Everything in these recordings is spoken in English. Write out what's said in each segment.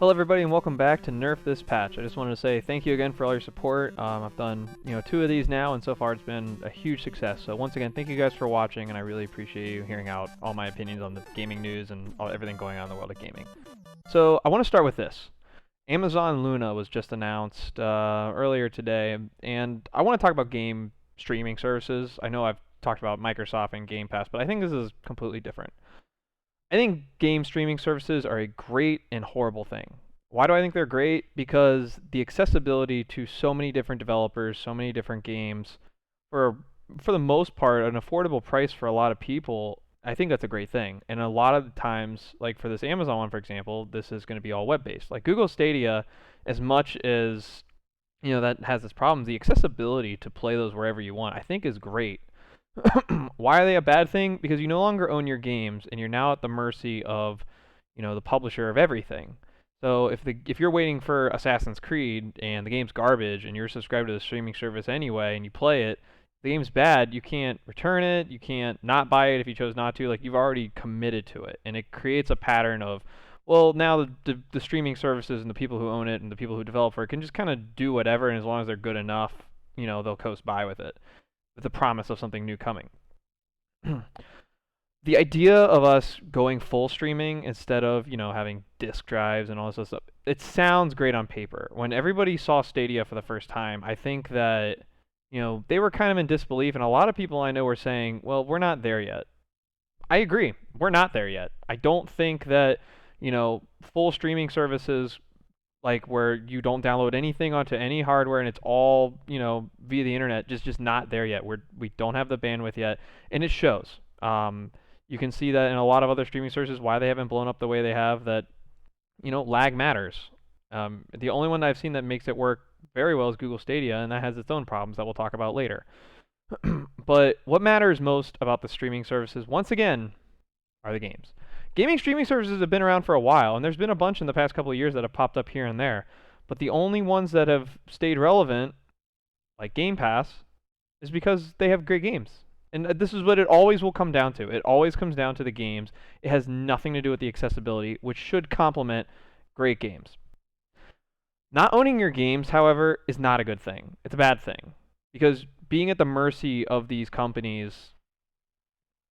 Hello everybody and welcome back to Nerf This Patch. I just wanted to say thank you again for all your support. I've done 2 of these now, and so far it's been a huge success. So once again, thank you guys for watching, and I really appreciate you hearing out all my opinions on the gaming news and everything going on in the world of gaming. So I want to start with this. Amazon Luna was just announced earlier today, and I want to talk about game streaming services. I know I've talked about Microsoft and Game Pass, but I think this is completely different. I think game streaming services are a great and horrible thing. Why do I think they're great? Because the accessibility to so many different developers, so many different games, for the most part, an affordable price for a lot of people, I think that's a great thing. And a lot of the times, like for this Amazon one, for example, this is going to be all web-based. Like Google Stadia, as much as that has its problems, the accessibility to play those wherever you want, I think is great. Why are they a bad thing? Because you no longer own your games, and you're now at the mercy of, the publisher of everything. So if you're waiting for Assassin's Creed and the game's garbage, and you're subscribed to the streaming service anyway, and you play it, the game's bad, you can't return it, you can't not buy it if you chose not to. Like, you've already committed to it, and it creates a pattern of, well, now the streaming services and the people who own it and the people who develop for it can just kind of do whatever, and as long as they're good enough, they'll coast by with it, with the promise of something new coming. The idea of us going full streaming instead of, having disk drives and all this other stuff, it sounds great on paper. When everybody saw Stadia for the first time, I think that, they were kind of in disbelief, and a lot of people I know were saying, well, we're not there yet. I agree. We're not there yet. I don't think that, full streaming services, like where you don't download anything onto any hardware and it's all, via the internet, just not there yet. We don't have the bandwidth yet, and it shows. You can see that in a lot of other streaming services, why they haven't blown up the way they have, that, lag matters. The only one that I've seen that makes it work very well is Google Stadia, and that has its own problems that we'll talk about later. But what matters most about the streaming services, once again, are the games. Gaming streaming services have been around for a while, and there's been a bunch in the past couple of years that have popped up here and there. But the only ones that have stayed relevant, like Game Pass, is because they have great games. And this is what it always will come down to. It always comes down to the games. It has nothing to do with the accessibility, which should complement great games. Not owning your games, however, is not a good thing. It's a bad thing. Because being at the mercy of these companies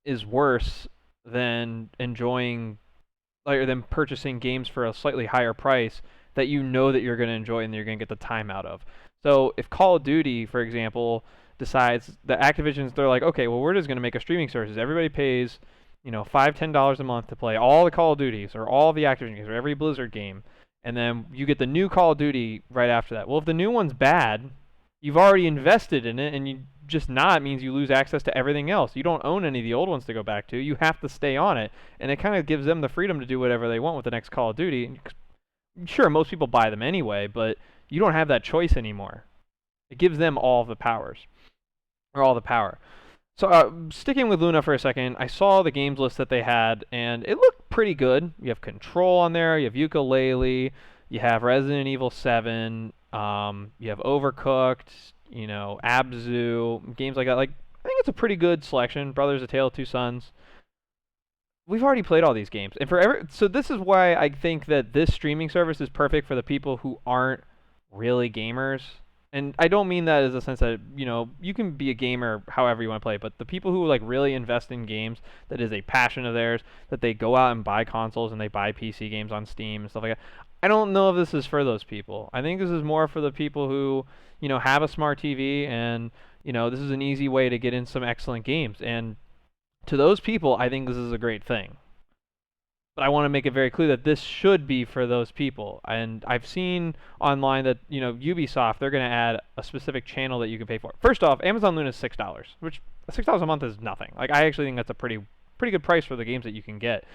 is worse than enjoying, or than purchasing games for a slightly higher price that you know that you're going to enjoy and that you're going to get the time out of. So if Call of Duty, for example, decides that Activision's, they're like, okay, well, we're just going to make a streaming service. Everybody pays, $5, $10 a month to play all the Call of Duties or all the Activision games or every Blizzard game, and then you get the new Call of Duty right after that. Well, if the new one's bad, you've already invested in it, and you just not means you lose access to everything else. You don't own any of the old ones to go back to. You have to stay on it, and it kind of gives them the freedom to do whatever they want with the next Call of Duty. Sure, most people buy them anyway, but you don't have that choice anymore. It gives them all the powers, or all the power. So sticking with Luna for a second, I saw the games list that they had, and it looked pretty good. You have Control on there, you have Yooka-Laylee, you have Resident Evil 7, you have Overcooked, Abzu, games like that. Like, I think it's a pretty good selection. Brothers: A Tale of Two Sons. We've already played all these games, and so this is why I think that this streaming service is perfect for the people who aren't really gamers. And I don't mean that as a sense that, you can be a gamer however you want to play, but the people who like really invest in games, that is a passion of theirs, that they go out and buy consoles and they buy PC games on Steam and stuff like that. I don't know if this is for those people. I think this is more for the people who, have a smart TV and, this is an easy way to get in some excellent games. And to those people, I think this is a great thing. But I want to make it very clear that this should be for those people. And I've seen online that, Ubisoft, they're going to add a specific channel that you can pay for. First off, Amazon Luna is $6, which $6 a month is nothing. Like, I actually think that's a pretty good price for the games that you can get.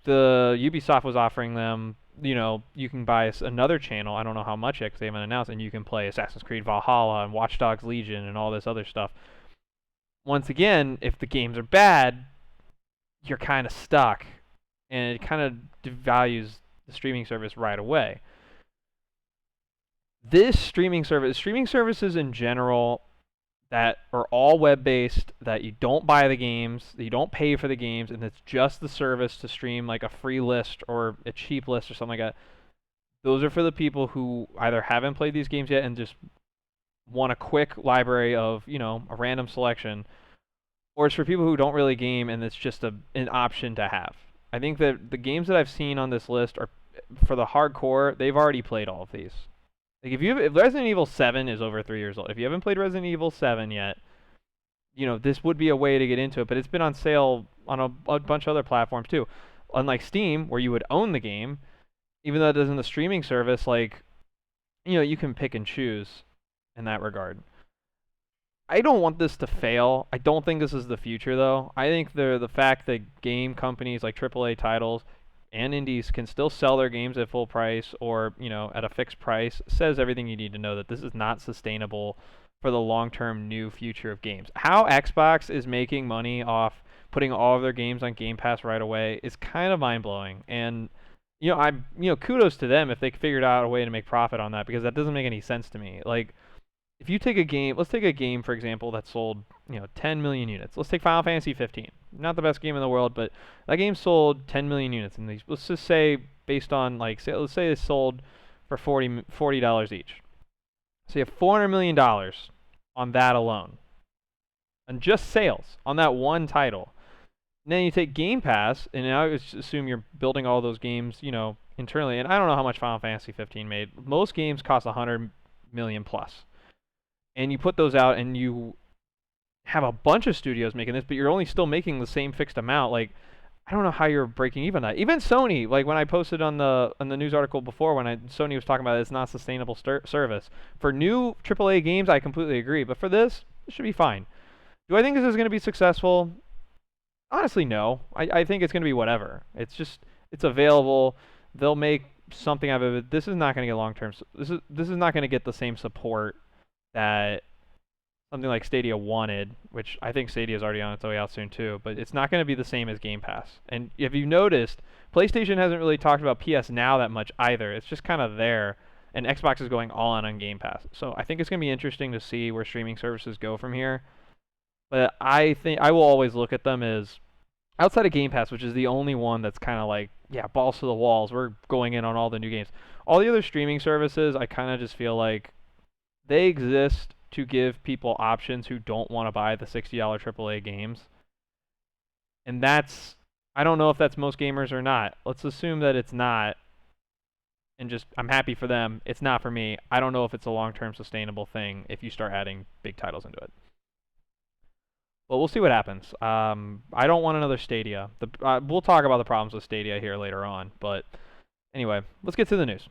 The Ubisoft was offering them, you can buy another channel. I don't know how much yet because they haven't announced, and you can play Assassin's Creed Valhalla and Watch Dogs Legion and all this other stuff. Once again, if the games are bad, you're kind of stuck. And it kind of devalues the streaming service right away. This streaming services in general, that are all web-based, that you don't buy the games, that you don't pay for the games, and it's just the service to stream like a free list or a cheap list or something like that. Those are for the people who either haven't played these games yet and just want a quick library of, a random selection, or it's for people who don't really game and it's just an option to have. I think that the games that I've seen on this list are for the hardcore. They've already played all of these. Like if Resident Evil 7 is over 3 years old, if you haven't played Resident Evil 7 yet, this would be a way to get into it. But it's been on sale on a bunch of other platforms too. Unlike Steam, where you would own the game, even though it isn't a streaming service, like, you can pick and choose in that regard. I don't want this to fail. I don't think this is the future, though. I think the fact that game companies like AAA titles and indies can still sell their games at full price or, at a fixed price says everything you need to know that this is not sustainable for the long-term new future of games. How Xbox is making money off putting all of their games on Game Pass right away is kind of mind-blowing. And, kudos to them if they figured out a way to make profit on that, because that doesn't make any sense to me. Like, if you take a game, let's take a game, for example, that sold, 10 million units. Let's take Final Fantasy 15. Not the best game in the world, but that game sold 10 million units. And let's just say, based on, let's say it sold for $40 each. So you have $400 million on that alone. And just sales on that one title. And then you take Game Pass, and now I assume you're building all those games, internally. And I don't know how much Final Fantasy 15 made. Most games cost 100 million plus. And you put those out, and you have a bunch of studios making this, but you're only still making the same fixed amount. Like, I don't know how you're breaking even that. Even Sony, like when I posted on the news article before, Sony was talking about it's not a sustainable service. For new AAA games, I completely agree. But for this, it should be fine. Do I think this is going to be successful? Honestly, no. I think it's going to be whatever. It's available. They'll make something out of it. This is not going to get long-term. This is not going to get the same support that something like Stadia wanted, which I think Stadia is already on its way out soon too, but it's not going to be the same as Game Pass. And if you noticed, PlayStation hasn't really talked about PS Now that much either. It's just kind of there, and Xbox is going all in on Game Pass. So I think it's going to be interesting to see where streaming services go from here. But I think I will always look at them as, outside of Game Pass, which is the only one that's kind of like, yeah, balls to the walls, we're going in on all the new games. All the other streaming services, I kind of just feel like they exist to give people options who don't want to buy the $60 AAA games. And I don't know if that's most gamers or not. Let's assume that it's not. And I'm happy for them. It's not for me. I don't know if it's a long-term sustainable thing if you start adding big titles into it. But we'll see what happens. I don't want another Stadia. We'll talk about the problems with Stadia here later on. But anyway, let's get to the news.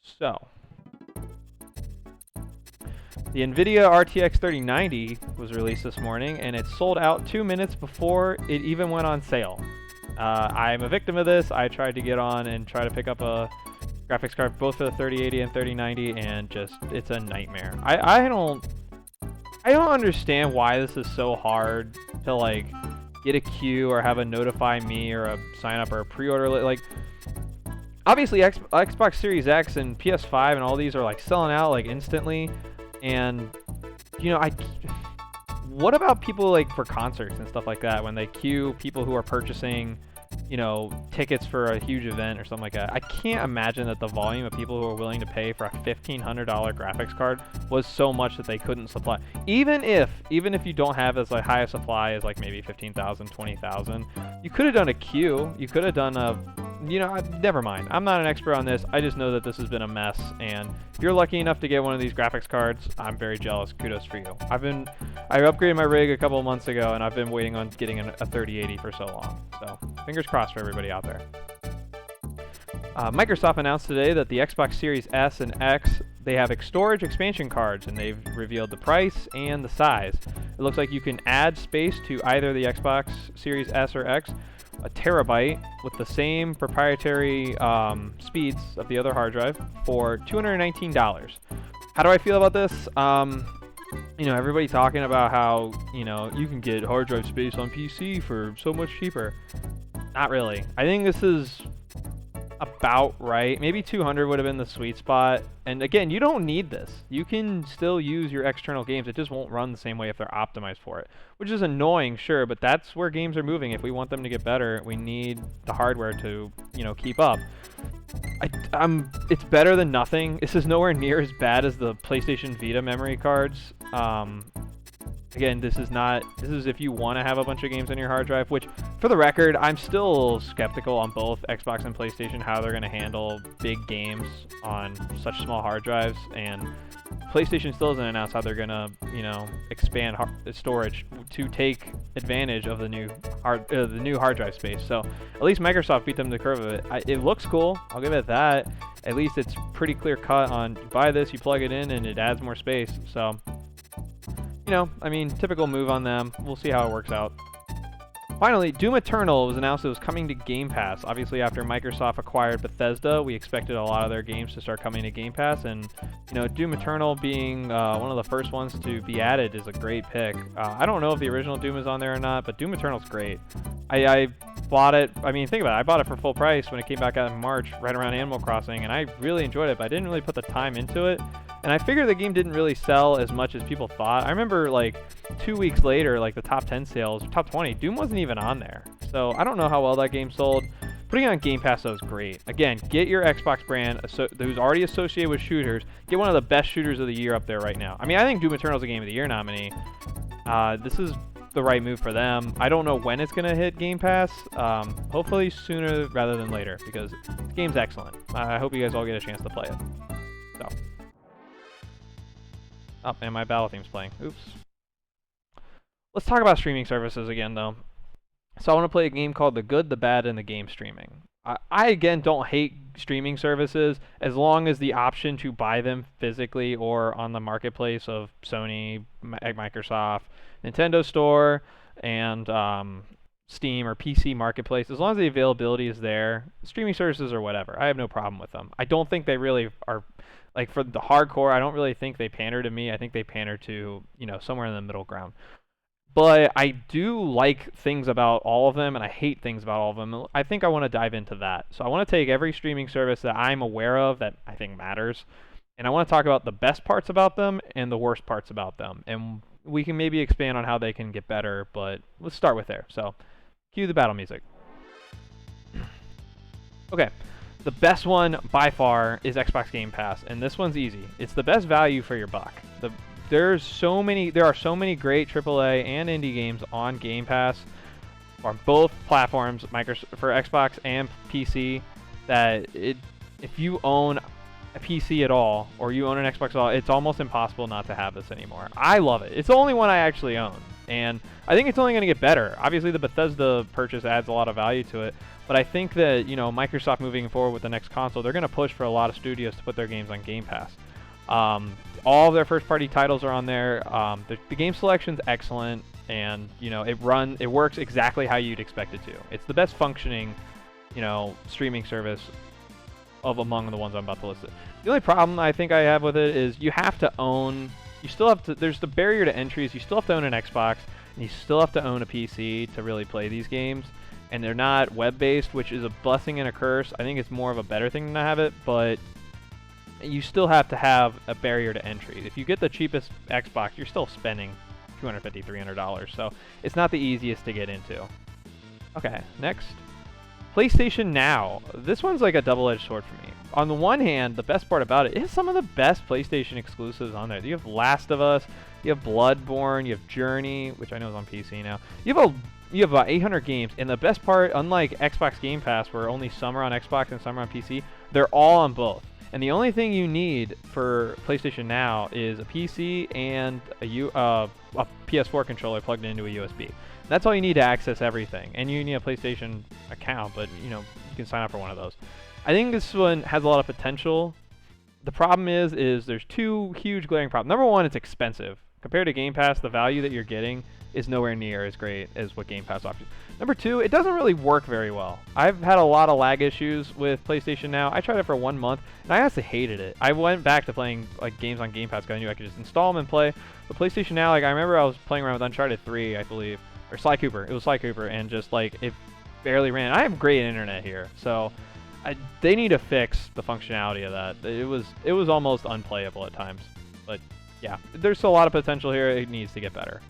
So, the Nvidia RTX 3090 was released this morning, and it sold out 2 minutes before it even went on sale. I'm a victim of this. I tried to get on and try to pick up a graphics card both for the 3080 and 3090, and it's a nightmare. I don't understand why this is so hard to get a queue or have a notify me or a sign up or a pre-order. Obviously Xbox Series X and PS5 and all these are selling out instantly. And, what about people for concerts and stuff like that when they queue people who are purchasing, tickets for a huge event or something like that? I can't imagine that the volume of people who are willing to pay for a $1,500 graphics card was so much that they couldn't supply. Even if you don't have as high a supply as maybe 15,000, 20,000, you could have done a queue. You could have done never mind. I'm not an expert on this. I just know that this has been a mess, and if you're lucky enough to get one of these graphics cards, I'm very jealous. Kudos for you. I upgraded my rig a couple of months ago, and I've been waiting on getting a 3080 for so long. So fingers crossed for everybody out there. Microsoft announced today that the Xbox Series S and X, they have storage expansion cards, and they've revealed the price and the size. It looks like you can add space to either the Xbox Series S or X, a terabyte with the same proprietary speeds of the other hard drive for $219. How do I feel about this? Everybody talking about how, you can get hard drive space on PC for so much cheaper. Not really. I think this is a about right. Maybe 200 would have been the sweet spot. And again, you don't need this. You can still use your external games. It just won't run the same way if they're optimized for it, which is annoying, sure, but that's where games are moving. If we want them to get better, we need the hardware to, you know, keep up. It's better than nothing. This is nowhere near as bad as the PlayStation Vita memory cards. Again, this is if you want to have a bunch of games on your hard drive, which, for the record, I'm still skeptical on both Xbox and PlayStation, how they're going to handle big games on such small hard drives, and PlayStation still hasn't announced how they're going to, you know, expand storage to take advantage of the new hard drive space. So at least Microsoft beat them to the curve of it. It looks cool. I'll give it that. At least it's pretty clear cut on, you buy this, you plug it in, and it adds more space. So, you know, I mean, typical move on them. We'll see how it works out. Finally, Doom Eternal was announced it was coming to Game Pass. Obviously, after Microsoft acquired Bethesda, we expected a lot of their games to start coming to Game Pass, and, you know, Doom Eternal being one of the first ones to be added is a great pick. I don't know if the original Doom is on there or not, but Doom Eternal's great. I bought it, I mean, think about it, I bought it for full price when it came back out in March, right around Animal Crossing, and I really enjoyed it, but I didn't really put the time into it. And I figured the game didn't really sell as much as people thought. I remember, like, 2 weeks later, like, the top 10 sales, top 20, Doom wasn't even on there. So I don't know how well that game sold. Putting it on Game Pass, though, is great. Again, get your Xbox brand who's already associated with shooters. Get one of the best shooters of the year up there right now. I mean, I think Doom Eternal is a Game of the Year nominee. This is the right move for them. I don't know when it's going to hit Game Pass. Hopefully sooner rather than later, because this game's excellent. I hope you guys all get a chance to play it. So. Oh, and my battle theme's playing. Oops. Let's talk about streaming services again, though. So I want to play a game called The Good, the Bad, and the Game Streaming. I again, don't hate streaming services as long as the option to buy them physically or on the marketplace of Sony, Microsoft, Nintendo Store, and Steam or PC Marketplace, as long as the availability is there, streaming services or whatever, I have no problem with them. I don't think they really are, like, for the hardcore, I don't really think they pander to me. I think they pander to, you know, somewhere in the middle ground. But I do like things about all of them, and I hate things about all of them. I think I want to dive into that. So I want to take every streaming service that I'm aware of that I think matters, and I want to talk about the best parts about them and the worst parts about them. And we can maybe expand on how they can get better, but let's start with there. So cue the battle music. Okay. The best one by far is Xbox Game Pass, and this one's easy. It's the best value for your buck. There are so many great AAA and indie games on Game Pass on both platforms, for Xbox and PC, that if you own a PC at all or you own an Xbox at all, it's almost impossible not to have this anymore. I love it. It's the only one I actually own, and I think it's only going to get better. Obviously, the Bethesda purchase adds a lot of value to it, but I think that, you know, Microsoft moving forward with the next console, they're going to push for a lot of studios to put their games on Game Pass. All of their first-party titles are on there. The game selection's excellent, and, you know, it works exactly how you'd expect it to. It's the best functioning, you know, streaming service of among the ones I'm about to list. The only problem I think I have with it is you have to own. You still have to. There's the barrier to entry is you still have to own an Xbox, and you still have to own a PC to really play these games. And they're not web-based, which is a blessing and a curse. I think it's more of a better thing than to have it, but you still have to have a barrier to entry. If you get the cheapest Xbox, you're still spending $250, $300, so it's not the easiest to get into. Okay, next. PlayStation Now. This one's like a double-edged sword for me. On the one hand, the best part about it is some of the best PlayStation exclusives on there. You have Last of Us, you have Bloodborne, you have Journey, which I know is on PC now. You have about 800 games, and the best part, unlike Xbox Game Pass, where only some are on Xbox and some are on PC, they're all on both. And the only thing you need for PlayStation Now is a PC and a PS4 controller plugged into a USB. That's all you need to access everything. And you need a PlayStation account, but, you know, you can sign up for one of those. I think this one has a lot of potential. The problem is there's two huge glaring problems. Number one, it's expensive. Compared to Game Pass, the value that you're getting is nowhere near as great as what Game Pass offers. Number two, it doesn't really work very well. I've had a lot of lag issues with PlayStation Now. I tried it for 1 month, and I honestly hated it. I went back to playing like games on Game Pass because I knew I could just install them and play. But PlayStation Now, like, I remember I was playing around with Uncharted 3, I believe, or Sly Cooper. It was Sly Cooper, and just like it barely ran. I have great internet here, so they need to fix the functionality of that. It was almost unplayable at times. But yeah, there's still a lot of potential here. It needs to get better.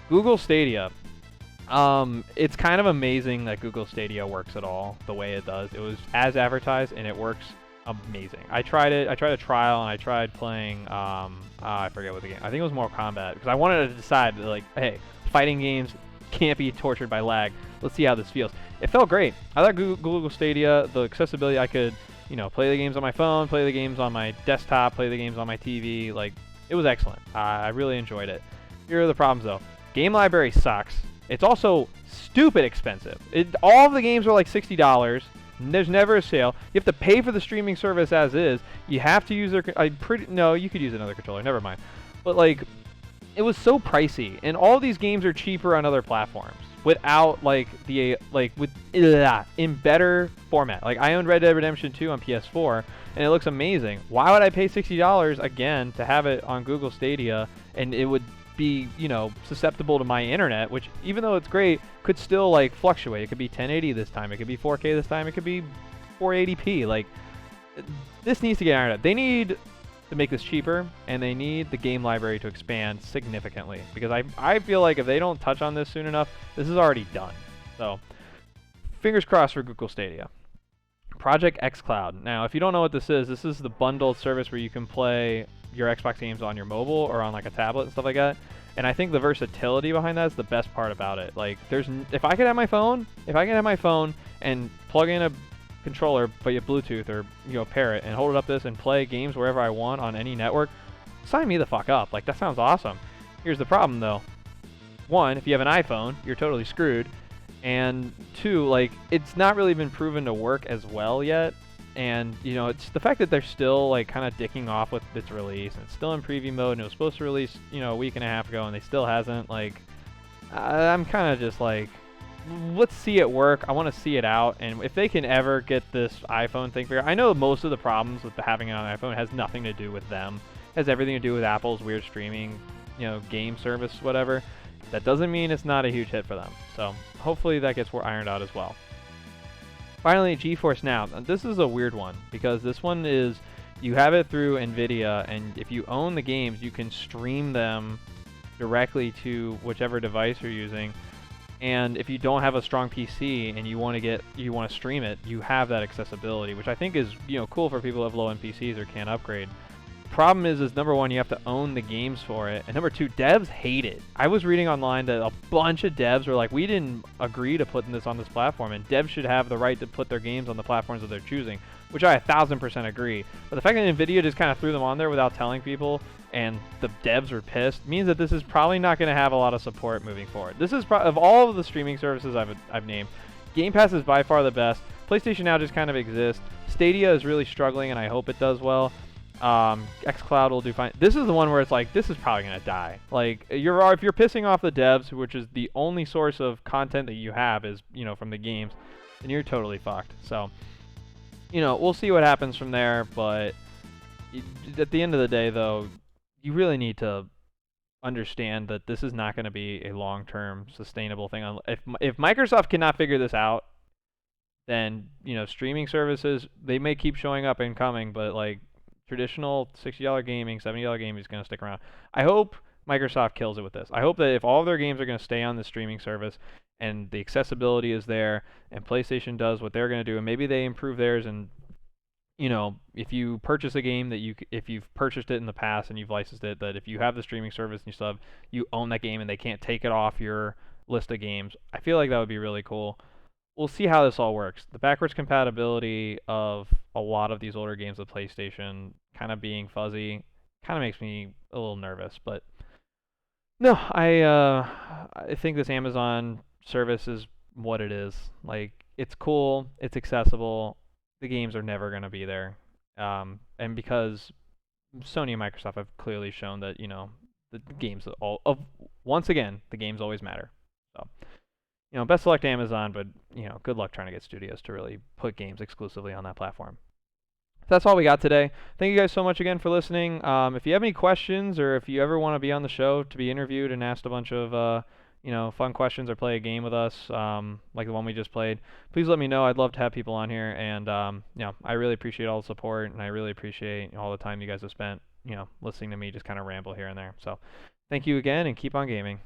Google Stadia. It's kind of amazing that Google Stadia works at all the way it does. It was as advertised, and it works amazing. I tried it. I tried a trial, and I tried playing. I forget what the game. I think it was Mortal Kombat, because I wanted to decide that, like, hey, fighting games can't be tortured by lag. Let's see how this feels. It felt great. I thought Google Stadia, the accessibility, I could, play the games on my phone, play the games on my desktop, play the games on my TV. Like, it was excellent. I really enjoyed it. Here are the problems, though. Game library sucks. It's also stupid expensive. All of the games are like $60. There's never a sale. You have to pay for the streaming service as is. You have to use their. No, you could use another controller. Never mind. But like, it was so pricey, and all these games are cheaper on other platforms without in better format. Like, I owned Red Dead Redemption 2 on PS4, and it looks amazing. Why would I pay $60 again to have it on Google Stadia, and it would be, susceptible to my internet, which, even though it's great, could still like fluctuate. It could be 1080 this time, it could be 4K this time, it could be 480p. Like, this needs to get ironed out. They need to make this cheaper, and they need the game library to expand significantly, because I feel like if they don't touch on this soon enough, this is already done. So, fingers crossed for Google Stadia. Project xCloud. Now, if you don't know what this is the bundled service where you can play your Xbox games on your mobile or on like a tablet and stuff like that. And I think the versatility behind that is the best part about it. Like, if I could have my phone and plug in a controller via Bluetooth or pair it and hold it up this and play games wherever I want on any network, sign me the fuck up. Like, that sounds awesome. Here's the problem though. One, if you have an iPhone, you're totally screwed. And two, like, it's not really been proven to work as well yet. And, it's the fact that they're still, like, kind of dicking off with its release, and it's still in preview mode, and it was supposed to release, a week and a half ago, and they still hasn't. Like, I'm kind of just like, let's see it work. I want to see it out, and if they can ever get this iPhone thing figured out. I know most of the problems with having it on iPhone has nothing to do with them. It has everything to do with Apple's weird streaming, game service, whatever. That doesn't mean it's not a huge hit for them. So hopefully that gets ironed out as well. Finally, GeForce Now. This is a weird one, because this one is, you have it through Nvidia, and if you own the games, you can stream them directly to whichever device you're using. And if you don't have a strong PC and you want to stream it, you have that accessibility, which I think is cool for people who have low-end PCs or can't upgrade. Problem is number one, you have to own the games for it, and number two, devs hate it. I was reading online that a bunch of devs were like, we didn't agree to putting this on this platform, and devs should have the right to put their games on the platforms that they're choosing, which I 1000% agree. But the fact that Nvidia just kind of threw them on there without telling people, and the devs were pissed, means that this is probably not going to have a lot of support moving forward. This is of all of the streaming services I've named, Game Pass is by far the best. PlayStation Now just kind of exists. Stadia is really struggling, and I hope it does well. xCloud will do fine. This is the one where it's like, this is probably gonna die. Like, if you're pissing off the devs, which is the only source of content that you have is from the games, then you're totally fucked. So we'll see what happens from there. But at the end of the day, though, you really need to understand that this is not going to be a long-term sustainable thing. If Microsoft cannot figure this out, then streaming services, they may keep showing up and coming, but like, traditional $60 gaming, $70 gaming is going to stick around. I hope Microsoft kills it with this. I hope that if all of their games are going to stay on the streaming service and the accessibility is there, and PlayStation does what they're going to do, and maybe they improve theirs, and if you purchase a game that if you've purchased it in the past and you've licensed it, that if you have the streaming service and you own that game and they can't take it off your list of games, I feel like that would be really cool. We'll see how this all works. The backwards compatibility of a lot of these older games with PlayStation kind of being fuzzy kind of makes me a little nervous. But no, I think this Amazon service is what it is. Like, it's cool, it's accessible. The games are never going to be there. And because Sony and Microsoft have clearly shown that, the games once again, the games always matter. So, best of luck to Amazon, but, good luck trying to get studios to really put games exclusively on that platform. That's all we got today. Thank you guys so much again for listening. If you have any questions, or if you ever want to be on the show to be interviewed and asked a bunch of fun questions or play a game with us, like the one we just played, please let me know. I'd love to have people on here, and I really appreciate all the support, and I really appreciate all the time you guys have spent, listening to me just kind of ramble here and there. So, thank you again, and keep on gaming.